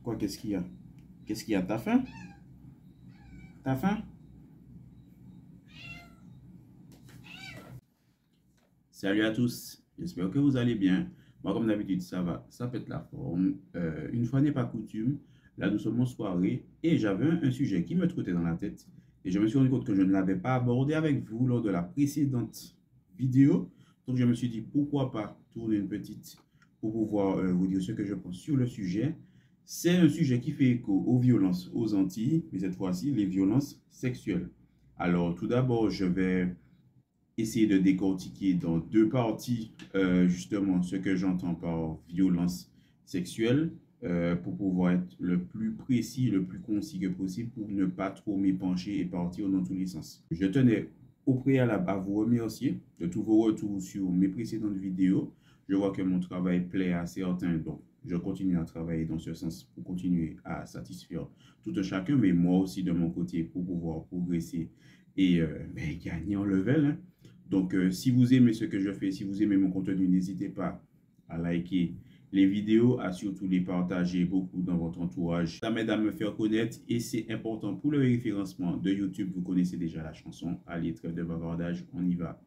Quoi, qu'est-ce qu'il y a? Qu'est-ce qu'il y a? T'as faim? T'as faim? Salut à tous, j'espère que vous allez bien. Moi, comme d'habitude, ça va, ça pète la forme. Une fois n'est pas coutume, là, nous sommes en soirée et j'avais un sujet qui me trottait dans la tête. Et je me suis rendu compte que je ne l'avais pas abordé avec vous lors de la précédente vidéo. Donc, je me suis dit, pourquoi pas tourner une petite pour pouvoir vous dire ce que je pense sur le sujet. C'est un sujet qui fait écho aux violences aux Antilles, mais cette fois-ci, les violences sexuelles. Alors, tout d'abord, je vais essayer de décortiquer dans deux parties justement ce que j'entends par violence sexuelle pour pouvoir être le plus précis, le plus concis que possible pour ne pas trop m'épancher et partir dans tous les sens. Je tenais au préalable à vous remercier de tous vos retours sur mes précédentes vidéos. Je vois que mon travail plaît à certains, donc je continue à travailler dans ce sens pour continuer à satisfaire tout un chacun, mais moi aussi de mon côté pour pouvoir progresser et gagner en level. Hein. Donc, si vous aimez ce que je fais, si vous aimez mon contenu, n'hésitez pas à liker les vidéos, à surtout les partager beaucoup dans votre entourage. Ça m'aide à me faire connaître et c'est important pour le référencement de YouTube. Vous connaissez déjà la chanson. Allez, trêve de bavardage, on y va.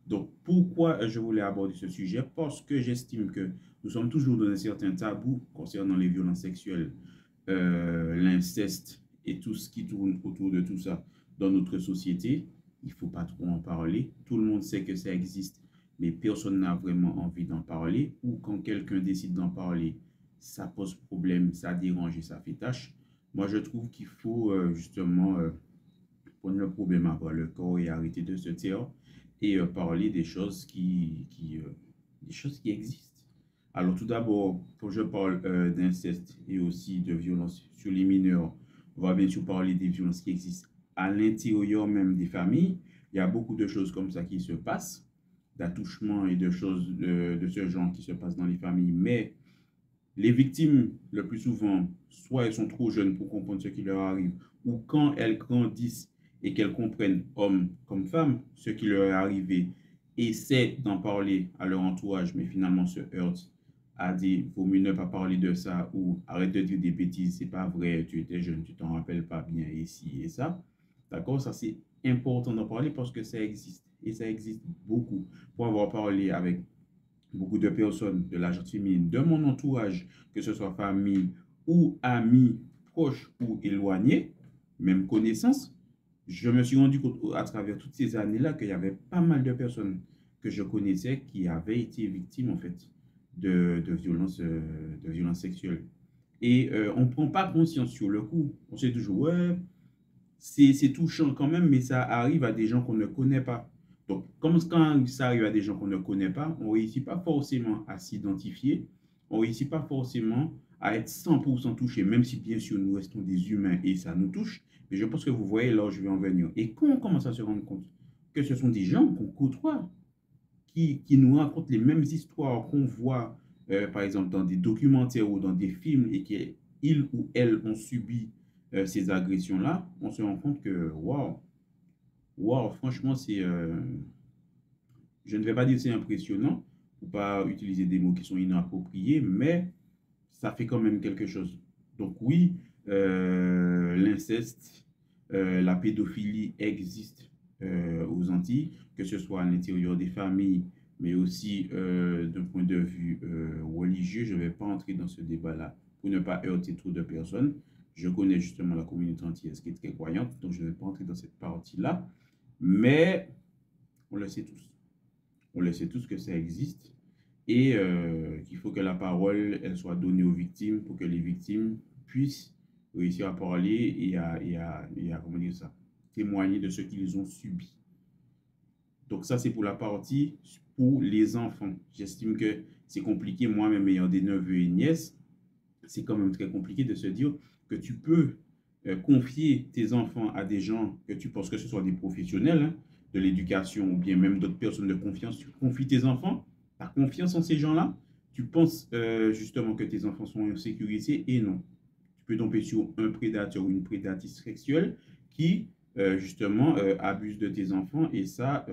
Donc, pourquoi je voulais aborder ce sujet? Parce que j'estime que nous sommes toujours dans un certain tabou concernant les violences sexuelles, l'inceste et tout ce qui tourne autour de tout ça dans notre société. Il ne faut pas trop en parler. Tout le monde sait que ça existe, mais personne n'a vraiment envie d'en parler. Ou quand quelqu'un décide d'en parler, ça pose problème, ça dérange et ça fait tâche. Moi, je trouve qu'il faut justement prendre le problème à bras le corps et arrêter de se taire et parler des choses des choses qui existent. Alors tout d'abord, quand je parle d'inceste et aussi de violence sur les mineurs, on va bien sûr parler des violences qui existent à l'intérieur même des familles. Il y a beaucoup de choses comme ça qui se passent, d'attouchements et de choses de ce genre qui se passent dans les familles. Mais les victimes, le plus souvent, soit elles sont trop jeunes pour comprendre ce qui leur arrive, ou quand elles grandissent et qu'elles comprennent, hommes comme femmes, ce qui leur est arrivé, essaient d'en parler à leur entourage, mais finalement se heurtent à dire, vaut mieux ne pas parler de ça, ou arrête de dire des bêtises, c'est pas vrai, tu étais jeune, tu t'en rappelles pas bien, ici et ça. D'accord? Ça, c'est important d'en parler parce que ça existe, et ça existe beaucoup. Pour avoir parlé avec beaucoup de personnes de la gente féminine, de mon entourage, que ce soit famille ou amis proches ou éloignés, même connaissances, je me suis rendu compte à travers toutes ces années-là qu'il y avait pas mal de personnes que je connaissais qui avaient été victimes en fait de violences sexuelles. Et on ne prend pas conscience sur le coup. On sait toujours, ouais, c'est touchant quand même, mais ça arrive à des gens qu'on ne connaît pas. Donc, comme quand ça arrive à des gens qu'on ne connaît pas, on ne réussit pas forcément à s'identifier, on ne réussit pas forcément à être 100% touché, même si bien sûr nous restons des humains et ça nous touche. Mais je pense que vous voyez là où je vais en venir. Et quand on commence à se rendre compte que ce sont des gens qu'on côtoie, qui nous racontent les mêmes histoires qu'on voit, par exemple, dans des documentaires ou dans des films et qu'ils ou elles ont subi ces agressions-là, on se rend compte que, waouh, franchement, je ne vais pas dire que c'est impressionnant, pour pas utiliser des mots qui sont inappropriés, mais ça fait quand même quelque chose. Donc oui, l'inceste, la pédophilie existe aux Antilles, que ce soit à l'intérieur des familles, mais aussi d'un point de vue religieux. Je ne vais pas entrer dans ce débat-là pour ne pas heurter trop de personnes. Je connais justement la communauté antillaise qui est très croyante, donc je ne vais pas entrer dans cette partie-là. Mais on le sait tous. On le sait tous que ça existe et qu'il faut que la parole elle soit donnée aux victimes pour que les victimes puissent réussir à parler et à comment dire ça, témoigner de ce qu'ils ont subi. Donc ça, c'est pour la partie pour les enfants. J'estime que c'est compliqué, moi-même ayant des neveux et nièces, c'est quand même très compliqué de se dire que tu peux confier tes enfants à des gens que tu penses que ce soit des professionnels hein, de l'éducation ou bien même d'autres personnes de confiance. Tu confies tes enfants, tu as confiance en ces gens-là, tu penses justement que tes enfants sont en sécurité et non. Tu peux tomber sur un prédateur ou une prédatrice sexuelle qui justement abuse de tes enfants et ça,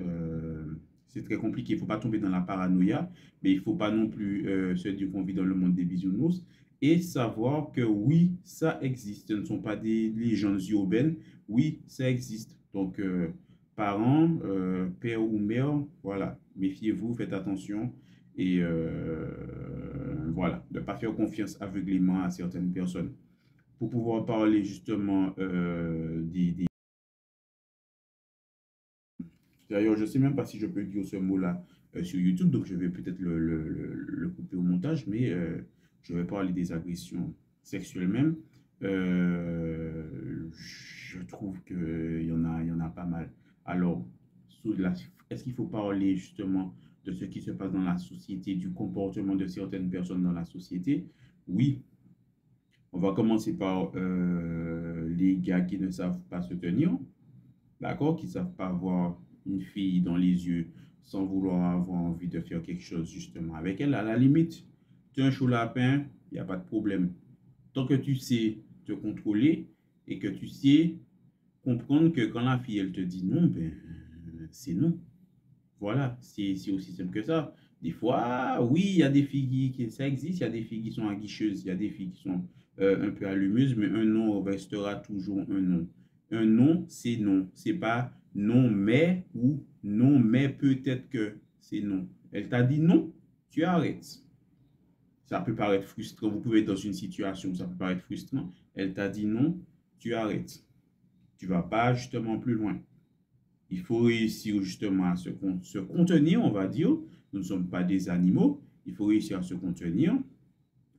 c'est très compliqué. Il ne faut pas tomber dans la paranoïa, mais il ne faut pas non plus se dire qu'on vit dans le monde des bisounours et savoir que oui, ça existe. Ce ne sont pas des légendes urbaines. Oui, ça existe. Donc, parents, père ou mère, voilà, méfiez-vous, faites attention et voilà, de ne pas faire confiance aveuglément à certaines personnes. Pour pouvoir parler justement D'ailleurs, je ne sais même pas si je peux dire ce mot-là sur YouTube, donc je vais peut-être le couper au montage, mais je vais parler des agressions sexuelles même. Je trouve qu'il y en a pas mal. Alors, est-ce qu'il faut parler justement de ce qui se passe dans la société, du comportement de certaines personnes dans la société? Oui, on va commencer par les gars qui ne savent pas se tenir, d'accord, qui ne savent pas voir une fille dans les yeux sans vouloir avoir envie de faire quelque chose justement avec elle. À la limite, tu es un chaud lapin, il n'y a pas de problème. Tant que tu sais te contrôler et que tu sais comprendre que quand la fille, elle te dit non, ben, c'est non. Voilà, c'est aussi simple que ça. Des fois, oui, il y a des filles ça existe, il y a des filles qui sont aguicheuses, il y a des filles qui sont un peu allumeuses, mais un non restera toujours un non. Un non, c'est non. C'est pas non, mais ou non, mais peut-être que c'est non. Elle t'a dit non, tu arrêtes. Ça peut paraître frustrant. Vous pouvez être dans une situation où ça peut paraître frustrant. Elle t'a dit non, tu arrêtes. Tu vas pas justement plus loin. Il faut réussir justement à se contenir, on va dire. Nous ne sommes pas des animaux. Il faut réussir à se contenir,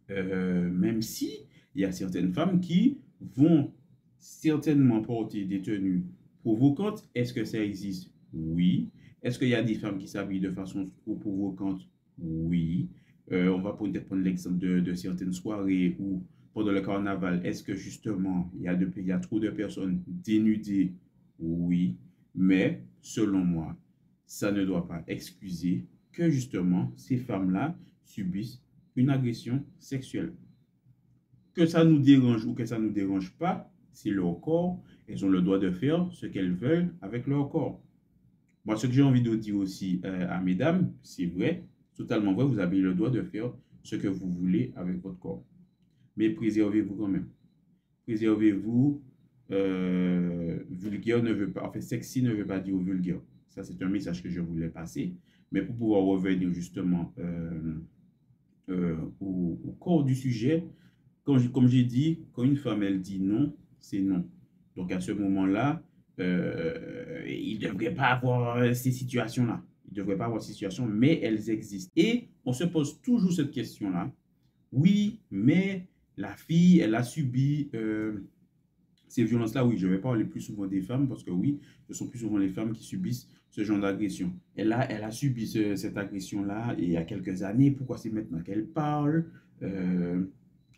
même si il y a certaines femmes qui vont certainement porter des tenues provocantes. Est-ce que ça existe? Oui. Est-ce qu'il y a des femmes qui s'habillent de façon trop provocante? Oui. On va peut-être prendre l'exemple de certaines soirées où, pendant le carnaval, est-ce que justement, il y a trop de personnes dénudées? Oui. Mais, selon moi, ça ne doit pas excuser que justement, ces femmes-là subissent une agression sexuelle. Que ça nous dérange ou que ça ne nous dérange pas, c'est leur corps. Elles ont le droit de faire ce qu'elles veulent avec leur corps. Moi, ce que j'ai envie de dire aussi à mesdames, c'est vrai, totalement vrai, vous avez le droit de faire ce que vous voulez avec votre corps. Mais préservez-vous quand même. Préservez-vous. Vulgaire ne veut pas, en fait, sexy ne veut pas dire vulgaire. Ça, c'est un message que je voulais passer. Mais pour pouvoir revenir justement au corps du sujet, comme j'ai dit, quand une femme, elle dit non, c'est non. Donc à ce moment-là, il ne devrait pas avoir ces situations-là. Il ne devrait pas avoir ces situations, mais elles existent. Et on se pose toujours cette question-là. Oui, mais la fille, elle a subi ces violences-là. Oui, je vais parler plus souvent des femmes parce que oui, ce sont plus souvent les femmes qui subissent ce genre d'agression. Elle a subi cette agression-là il y a quelques années. Pourquoi c'est maintenant qu'elle parle?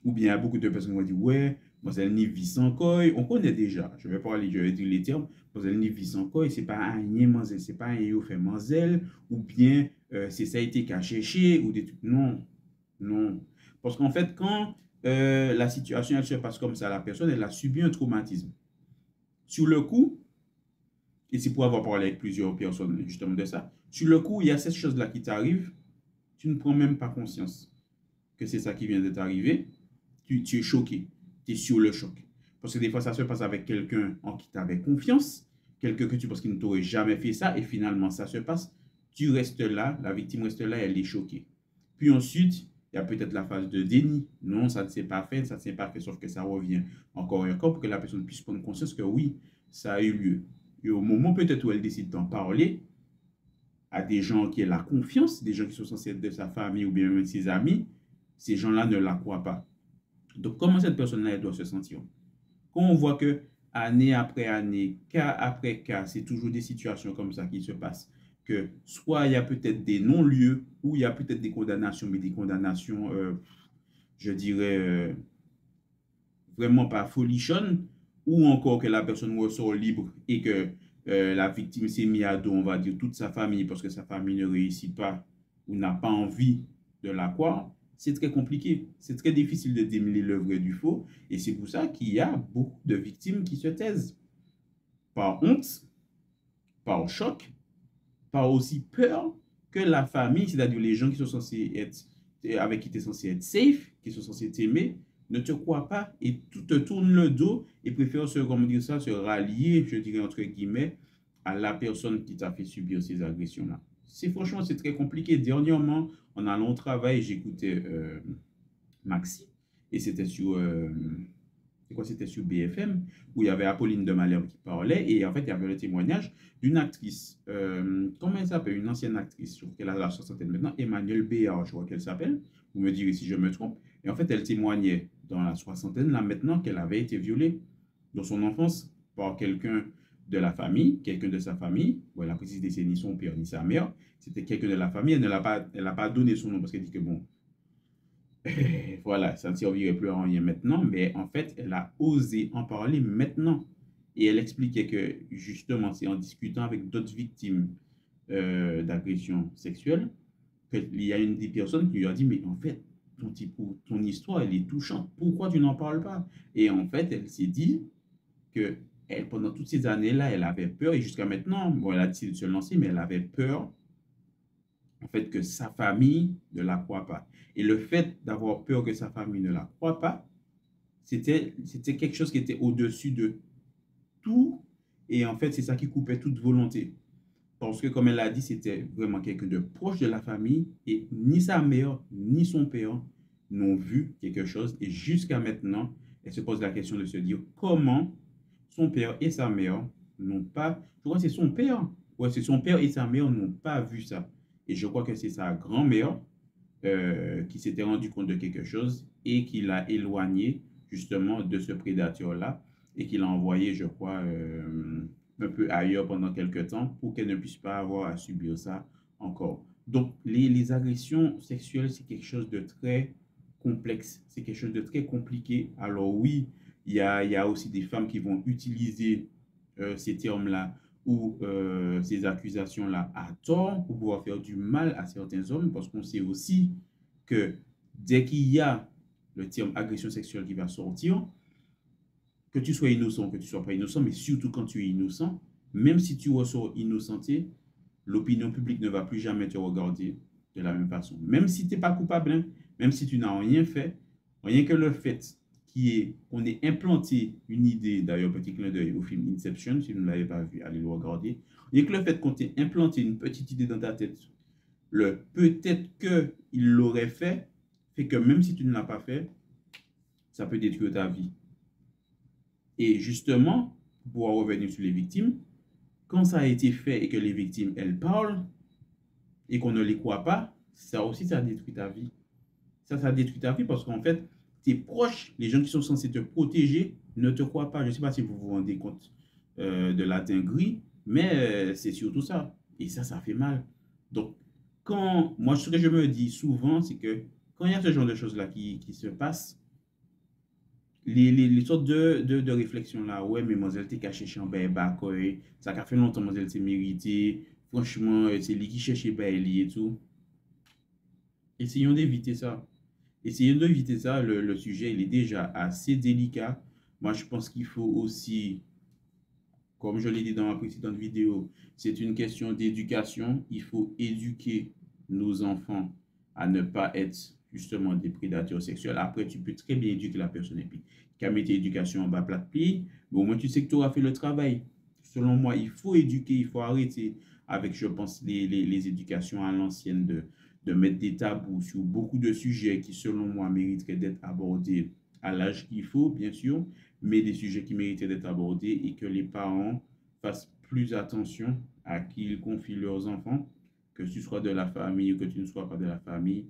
Ou bien il y a beaucoup de personnes qui vont dire, ouais, elle n'y vit sans quoi. On connaît déjà, je vais parler, je vais dire les termes. Elle n'y vit sans quoi, c'est pas un mazel, c'est pas un yo fait mazel, ou bien c'est ça a été caché, ou des trucs. Non, non. Parce qu'en fait, quand la situation elle se passe comme ça, la personne, elle a subi un traumatisme. Sur le coup, et c'est pour avoir parlé avec plusieurs personnes justement de ça, sur le coup, il y a cette chose-là qui t'arrive, tu ne prends même pas conscience que c'est ça qui vient de t'arriver, tu es choqué, tu es sur le choc. Parce que des fois, ça se passe avec quelqu'un en qui tu avais confiance, quelqu'un que tu penses qu'il ne t'aurait jamais fait ça, et finalement, ça se passe, tu restes là, la victime reste là, elle est choquée. Puis ensuite, il y a peut-être la phase de déni. Non, ça ne s'est pas fait, ça ne s'est pas fait, sauf que ça revient encore et encore pour que la personne puisse prendre conscience que oui, ça a eu lieu. Et au moment peut-être où elle décide d'en parler à des gens qui ont la confiance, des gens qui sont censés être de sa famille ou bien même de ses amis, ces gens-là ne la croient pas. Donc, comment cette personne-là doit se sentir? Quand on voit que année après année, cas après cas, c'est toujours des situations comme ça qui se passent, que soit il y a peut-être des non-lieux, ou il y a peut-être des condamnations, mais des condamnations, je dirais, vraiment pas folichonnes, ou encore que la personne ressort libre et que la victime s'est mise à dos, on va dire, toute sa famille, parce que sa famille ne réussit pas ou n'a pas envie de la croire, c'est très compliqué. C'est très difficile de démêler le vrai du faux. Et c'est pour ça qu'il y a beaucoup de victimes qui se taisent. Par honte, par choc, par aussi peur que la famille, c'est-à-dire les gens qui sont censés être avec qui tu es censé être safe, qui sont censés t'aimer, ne te croient pas et te tournent le dos et préfèrent comment dire ça, se rallier, je dirais entre guillemets, à la personne qui t'a fait subir ces agressions-là. Franchement, c'est très compliqué. Dernièrement, en allant au travail, j'écoutais Maxi et c'était sur c'est quoi, c'était sur BFM, où il y avait Apolline de Malherbe qui parlait, et en fait, il y avait le témoignage d'une actrice, comment elle s'appelle, une ancienne actrice, je crois qu'elle a la soixantaine maintenant, Emmanuelle Béard, je crois qu'elle s'appelle, vous me direz si je me trompe, et en fait, elle témoignait dans la soixantaine, là maintenant, qu'elle avait été violée dans son enfance par quelqu'un de la famille, quelqu'un de sa famille, bon, elle a précisé c'est ni son père ni sa mère, c'était quelqu'un de la famille, elle n'a pas donné son nom parce qu'elle dit que bon, voilà, ça ne servirait plus à rien maintenant, mais en fait, elle a osé en parler maintenant. Et elle expliquait que justement, c'est en discutant avec d'autres victimes d'agressions sexuelles qu'il y a une des personnes qui lui a dit, mais en fait, ton histoire, elle est touchante. Pourquoi tu n'en parles pas? Et en fait, elle s'est dit que elle, pendant toutes ces années-là, elle avait peur, et jusqu'à maintenant, bon, elle a décidé de se lancer, mais elle avait peur en fait, que sa famille ne la croit pas. Et le fait d'avoir peur que sa famille ne la croit pas, c'était quelque chose qui était au-dessus de tout. Et en fait, c'est ça qui coupait toute volonté. Parce que, comme elle l'a dit, c'était vraiment quelqu'un de proche de la famille. Et ni sa mère, ni son père n'ont vu quelque chose. Et jusqu'à maintenant, elle se pose la question de se dire comment son père et sa mère n'ont pas... Je crois que c'est son père. Ouais, c'est son père et sa mère n'ont pas vu ça. Et je crois que c'est sa grand-mère qui s'était rendu compte de quelque chose et qui l'a éloigné justement de ce prédateur-là et qui l'a envoyé, je crois, un peu ailleurs pendant quelques temps pour qu'elle ne puisse pas avoir à subir ça encore. Donc, les agressions sexuelles, c'est quelque chose de très complexe, c'est quelque chose de très compliqué. Alors oui, il y a aussi des femmes qui vont utiliser ces termes-là ou ces accusations-là à tort pour pouvoir faire du mal à certains hommes, parce qu'on sait aussi que dès qu'il y a le terme agression sexuelle qui va sortir, que tu sois innocent, que tu ne sois pas innocent, mais surtout quand tu es innocent, même si tu ressors innocenté, l'opinion publique ne va plus jamais te regarder de la même façon. Même si tu n'es pas coupable, hein, même si tu n'as rien fait, rien que le fait qu'on ait implanté une idée, d'ailleurs, petit clin d'œil au film Inception, si vous ne l'avez pas vu, allez le regarder. Rien que le fait qu'on t'ait implanté une petite idée dans ta tête, le peut-être qu'il l'aurait fait que même si tu ne l'as pas fait, ça peut détruire ta vie. Et justement, pour revenir sur les victimes, quand ça a été fait et que les victimes, elles parlent et qu'on ne les croit pas, ça aussi, ça détruit ta vie. Ça détruit ta vie parce qu'en fait, tes proches, les gens qui sont censés te protéger, ne te croient pas. Je ne sais pas si vous vous rendez compte de la dinguerie, mais c'est surtout ça. Et ça fait mal. Donc, moi, ce que je me dis souvent, c'est que quand il y a ce genre de choses-là qui se passent, les sortes de réflexions-là, ouais, mais mademoiselle, t'es caché chez un bail, ça a fait longtemps, mademoiselle, t'es mérité. Franchement, c'est lui qui cherche bail et tout. Essayons d'éviter ça. Essayons d'éviter ça. Le sujet, il est déjà assez délicat. Moi, je pense qu'il faut aussi, comme je l'ai dit dans ma précédente vidéo, c'est une question d'éducation. Il faut éduquer nos enfants à ne pas être justement des prédateurs sexuels. Après, tu peux très bien éduquer la personne et puis qu'à mettre l'éducation en bas plat de pied, mais au moins tu sais que tu auras fait le travail. Selon moi, il faut éduquer, il faut arrêter avec, je pense, les éducations à l'ancienne de mettre des tabous sur beaucoup de sujets qui, selon moi, mériteraient d'être abordés à l'âge qu'il faut, bien sûr, mais des sujets qui méritaient d'être abordés et que les parents fassent plus attention à qui ils confient leurs enfants, que tu sois de la famille ou que tu ne sois pas de la famille,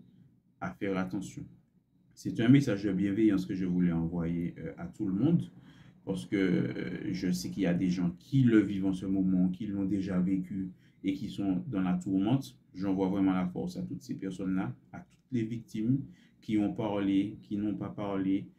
à faire attention. C'est un message de bienveillance que je voulais envoyer à tout le monde parce que je sais qu'il y a des gens qui le vivent en ce moment, qui l'ont déjà vécu et qui sont dans la tourmente. J'envoie vraiment la force à toutes ces personnes-là, à toutes les victimes qui ont parlé, qui n'ont pas parlé.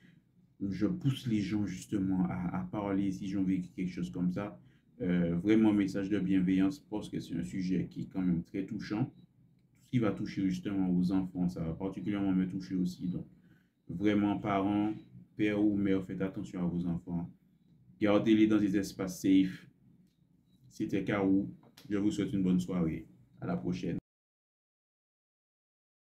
Je pousse les gens justement à parler si ont vécu quelque chose comme ça. Vraiment, message de bienveillance parce que c'est un sujet qui est quand même très touchant. Tout ce qui va toucher justement aux enfants, ça va particulièrement me toucher aussi. Donc, vraiment, parents, père ou mère, faites attention à vos enfants. Gardez-les dans des espaces safe. C'était Karou. Je vous souhaite une bonne soirée. À la prochaine.